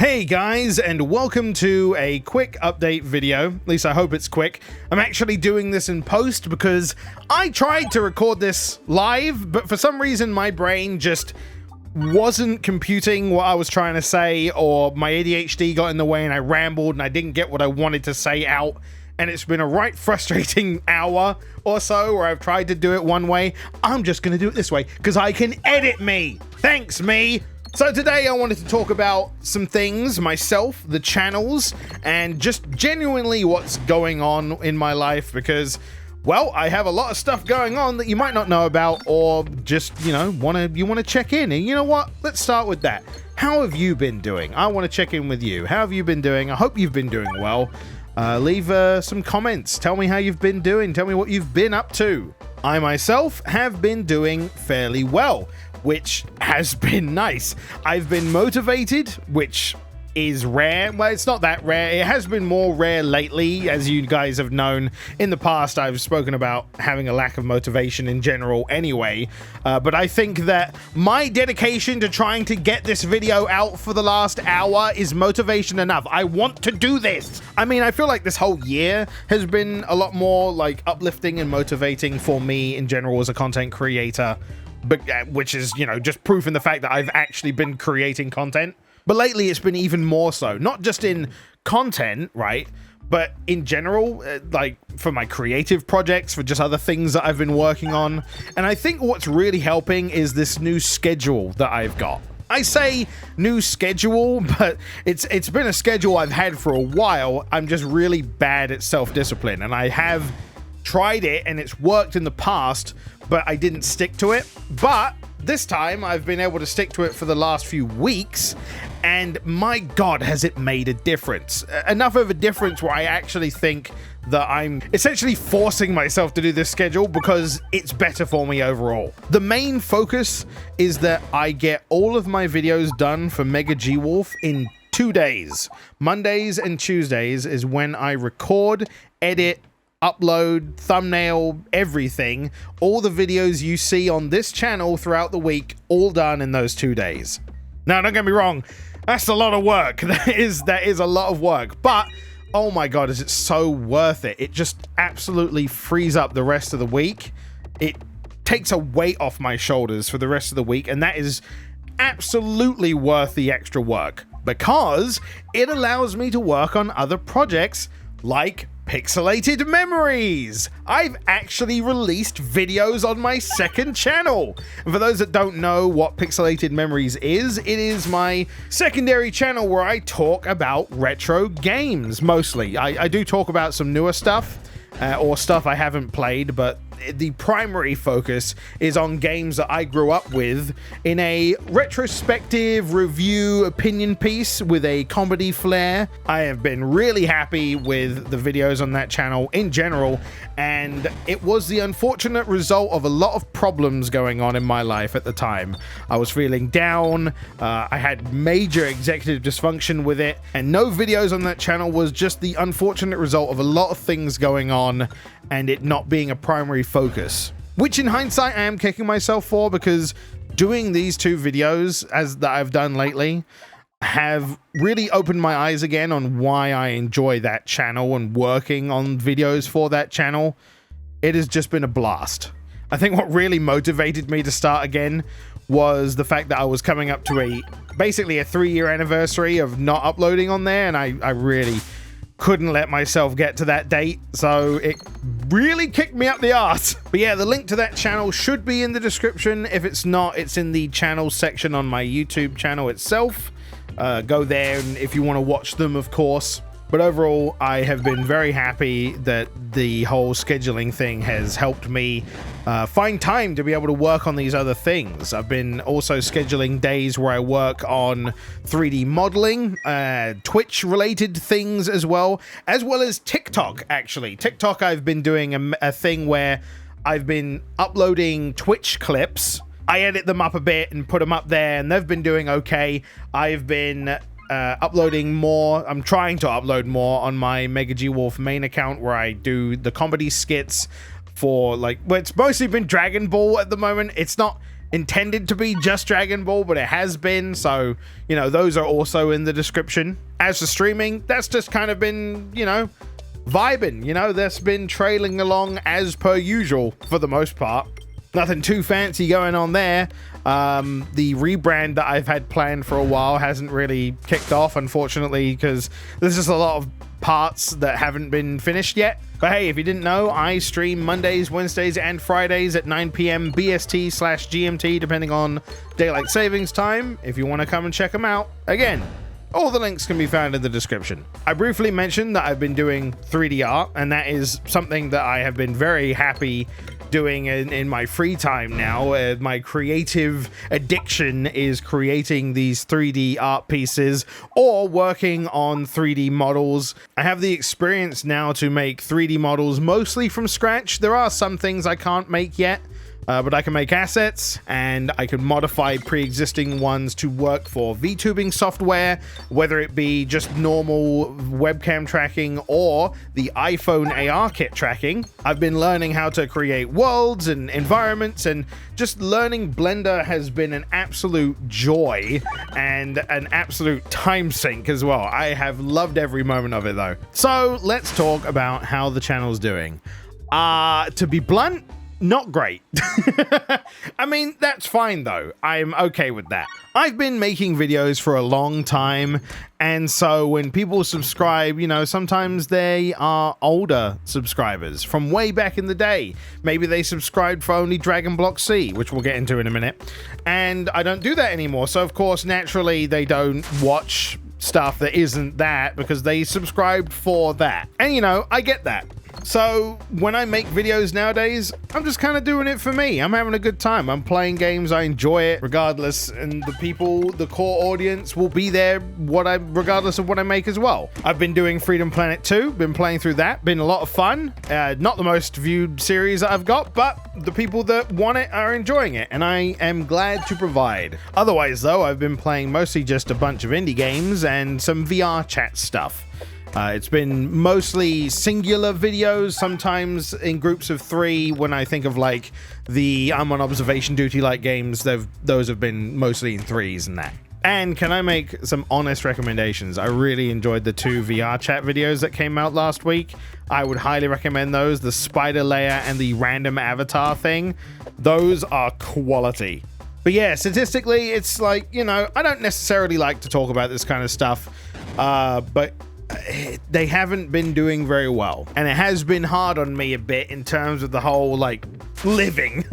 Hey guys, and welcome to a quick update video. At least I hope it's quick. I'm actually doing this in post because I tried to record this live, but for some reason my brain just wasn't computing what I was trying to say, or my ADHD got in the way and I rambled and I didn't get what I wanted to say out. And it's been a right frustrating hour or so where I've tried to do it one way. I'm just gonna do it this way because I can edit me. Thanks, me. So today I wanted to talk about some things, myself, the channels, and just genuinely what's going on in my life because, well, I have a lot of stuff going on that you might not know about, or just, you want to check in. And you know what? Let's start with that. How have you been doing? I want to check in with you. How have you been doing? I hope you've been doing well. Leave some comments. Tell me how you've been doing. Tell me what you've been up to. I myself have been doing fairly well, which has been nice. I've been motivated, which is rare. Well, it's not that rare. It has been more rare lately, as you guys have known. In the past, I've spoken about having a lack of motivation in general anyway, but I think that my dedication to trying to get this video out for the last hour is motivation enough. I want to do this. I mean, I feel like this whole year has been a lot more like uplifting and motivating for me in general as a content creator, but which is, just proof in the fact that I've actually been creating content. But lately it's been even more so, not just in content, right, but in general, like for my creative projects, for just other things that I've been working on. And I think what's really helping is this new schedule that I've got. I say new schedule, but it's been a schedule I've had for a while. I'm just really bad at self-discipline, and I have tried it and it's worked in the past, but I didn't stick to it. But this time I've been able to stick to it for the last few weeks, and my God, has it made a difference. Enough of a difference where I actually think that I'm essentially forcing myself to do this schedule because it's better for me overall. The main focus is that I get all of my videos done for Mega G Wolf in 2 days. Mondays and Tuesdays is when I record, edit, upload, thumbnail, everything. All the videos you see on this channel throughout the week, all done in those 2 days. Now, don't get me wrong, that's a lot of work. That is a lot of work, but oh my God, is it so worth it. It just absolutely frees up the rest of the week. It takes a weight off my shoulders for the rest of the week, and that is absolutely worth the extra work because it allows me to work on other projects like Pixelated Memories. I've actually released videos on my second channel. And for those that don't know what Pixelated Memories is, it is my secondary channel where I talk about retro games mostly. I do talk about some newer stuff or stuff I haven't played, but the primary focus is on games that I grew up with in a retrospective review opinion piece with a comedy flair. I have been really happy with the videos on that channel in general, and it was the unfortunate result of a lot of problems going on in my life at the time. I was feeling down, I had major executive dysfunction with it, and no videos on that channel was just the unfortunate result of a lot of things going on and it not being a primary focus, which in hindsight I am kicking myself for, because doing these 2 videos that I've done lately have really opened my eyes again on why I enjoy that channel and working on videos for that channel. It has just been a blast. I think what really motivated me to start again was the fact that I was coming up to basically a 3-year anniversary of not uploading on there, and I really couldn't let myself get to that date, so it really kicked me up the arse. But yeah, the link to that channel should be in the description. If it's not, it's in the channel section on my YouTube channel itself. Go there and if you want to watch them, of course. But overall, I have been very happy that the whole scheduling thing has helped me find time to be able to work on these other things. I've been also scheduling days where I work on 3D modeling, Twitch-related things as well as TikTok, actually. TikTok, I've been doing a thing where I've been uploading Twitch clips. I edit them up a bit and put them up there, and they've been doing okay. I've been uploading more. I'm trying to upload more on my Mega G Wolf main account where I do the comedy skits for well, it's mostly been Dragon Ball at the moment. It's not intended to be just Dragon Ball, but it has been. So, you know, those are also in the description. As for streaming, that's just kind of been, you know, vibing. You know, that's been trailing along as per usual for the most part. Nothing too fancy going on there. The rebrand that I've had planned for a while hasn't really kicked off, unfortunately, because there's just a lot of parts that haven't been finished yet. But hey, if you didn't know, I stream Mondays, Wednesdays, and Fridays at 9 p.m. BST/GMT, depending on daylight savings time, if you want to come and check them out. Again, all the links can be found in the description. I briefly mentioned that I've been doing 3D art, and that is something that I have been very happy doing in my free time now. My creative addiction is creating these 3D art pieces or working on 3D models. I have the experience now to make 3D models mostly from scratch. There are some things I can't make yet, but I can make assets, and I can modify pre-existing ones to work for VTubing software, whether it be just normal webcam tracking or the iPhone AR kit tracking. I've been learning how to create worlds and environments, and just learning Blender has been an absolute joy and an absolute time sink as well. I have loved every moment of it though. So let's talk about how the channel's doing. To be blunt, not great. I mean, that's fine though. I'm okay with that. I've been making videos for a long time, and so when people subscribe, you know, sometimes they are older subscribers from way back in the day. Maybe they subscribed for only Dragon Block C, which we'll get into in a minute, and I don't do that anymore. So of course, naturally, they don't watch stuff that isn't that because they subscribed for that. And you know, I get that. So when I make videos nowadays, I'm just kind of doing it for me. I'm having a good time. I'm playing games. I enjoy it regardless. And the people, the core audience will be there regardless of what I make as well. I've been doing Freedom Planet 2, been playing through that, been a lot of fun. Not the most viewed series that I've got, but the people that want it are enjoying it, and I am glad to provide. Otherwise though, I've been playing mostly just a bunch of indie games and some VR chat stuff. It's been mostly singular videos, sometimes in groups of 3. When I think of like the I'm on observation duty like games, those have been mostly in 3s and that. And can I make some honest recommendations? I really enjoyed the 2 VR chat videos that came out last week. I would highly recommend those. The spider layer and the random avatar thing. Those are quality. But yeah, statistically, it's like, you know, I don't necessarily like to talk about this kind of stuff, but they haven't been doing very well, and it has been hard on me a bit in terms of the whole like living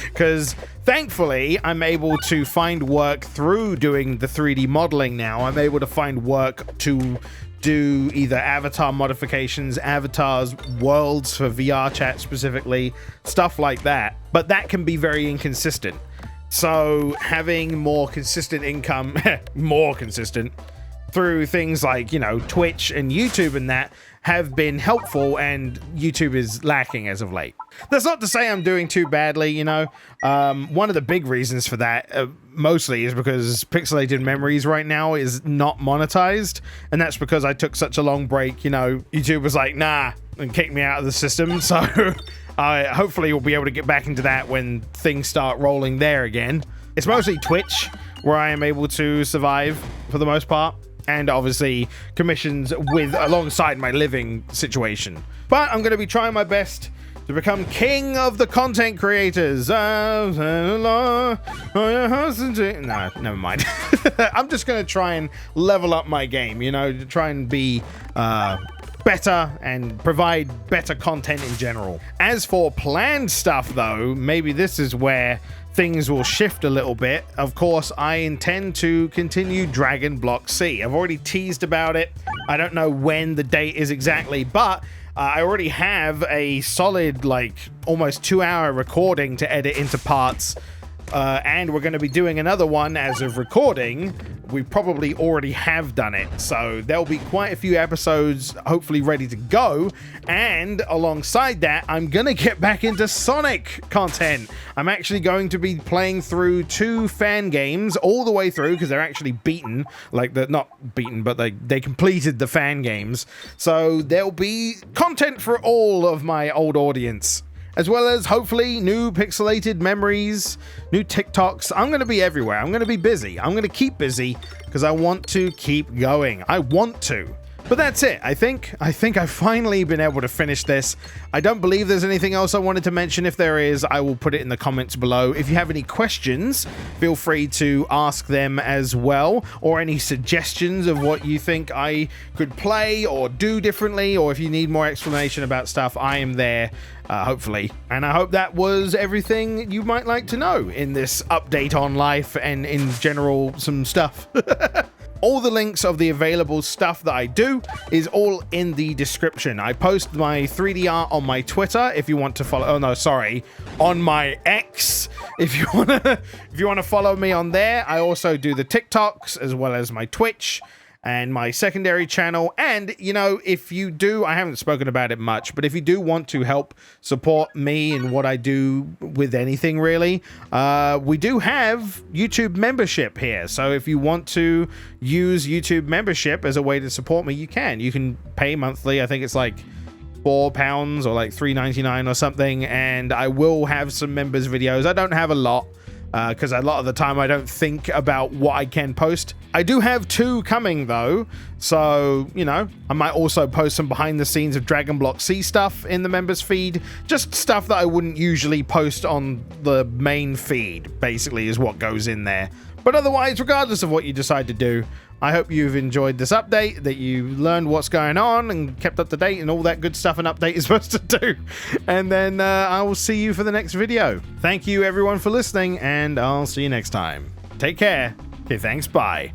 because thankfully I'm able to find work through doing the 3D modeling. Now I'm able to find work to do either avatar modifications, avatars, worlds for VR chat specifically, stuff like that, but that can be very inconsistent. So having more consistent income more consistent through things like, you know, Twitch and YouTube and that have been helpful, and YouTube is lacking as of late. That's not to say I'm doing too badly, you know. One of the big reasons for that mostly is because Pixelated Memories right now is not monetized, and that's because I took such a long break. You know, YouTube was like, nah, and kicked me out of the system, so I hopefully will be able to get back into that when things start rolling there again. It's mostly Twitch where I am able to survive for the most part, and obviously commissions alongside my living situation. But I'm going to be trying my best to become king of the content creators. No, never mind. I'm just going to try and level up my game, you know, to try and be better and provide better content in general. As for planned stuff though, maybe this is where things will shift a little bit. Of course, I intend to continue Dragon Block C. I've already teased about it. I don't know when the date is exactly, but I already have a solid, like, almost 2-hour recording to edit into parts. And we're going to be doing another one as of recording. We probably already have done it, so there'll be quite a few episodes hopefully ready to go. And alongside that, I'm going to get back into Sonic content. I'm actually going to be playing through 2 fan games all the way through, because they're actually beaten. Like, they're not beaten, but they completed the fan games. So there'll be content for all of my old audience. as well as hopefully new pixelated memories, new TikToks. I'm going to be everywhere. I'm going to be busy. I'm going to keep busy because I want to keep going. I want to. But that's it. I think I've finally been able to finish this. I don't believe there's anything else I wanted to mention. If there is, I will put it in the comments below. If you have any questions, feel free to ask them as well, or any suggestions of what you think I could play or do differently, or if you need more explanation about stuff, I am there, hopefully. And I hope that was everything you might like to know in this update on life and in general some stuff. All the links of the available stuff that I do is all in the description. I post my 3D art on my Twitter if you want to follow. Oh no, sorry, on my X. If you wanna follow me on there. I also do the TikToks as well as my Twitch and my secondary channel. And you know, if you do, I haven't spoken about it much, but if you do want to help support me and what I do with anything really, we do have YouTube membership here. So if you want to use YouTube membership as a way to support me, you can pay monthly. I think it's like £4 or like $3.99 or something, and I will have some members videos. I don't have a lot, because a lot of the time I don't think about what I can post. I do have 2 coming though, so you know, I might also post some behind the scenes of Dragon Block C stuff in the members feed. Just stuff that I wouldn't usually post on the main feed, basically, is what goes in there. But otherwise, regardless of what you decide to do, I hope you've enjoyed this update, that you learned what's going on and kept up to date and all that good stuff an update is supposed to do. And then I will see you for the next video. Thank you everyone for listening, and I'll see you next time. Take care. Okay, thanks, bye.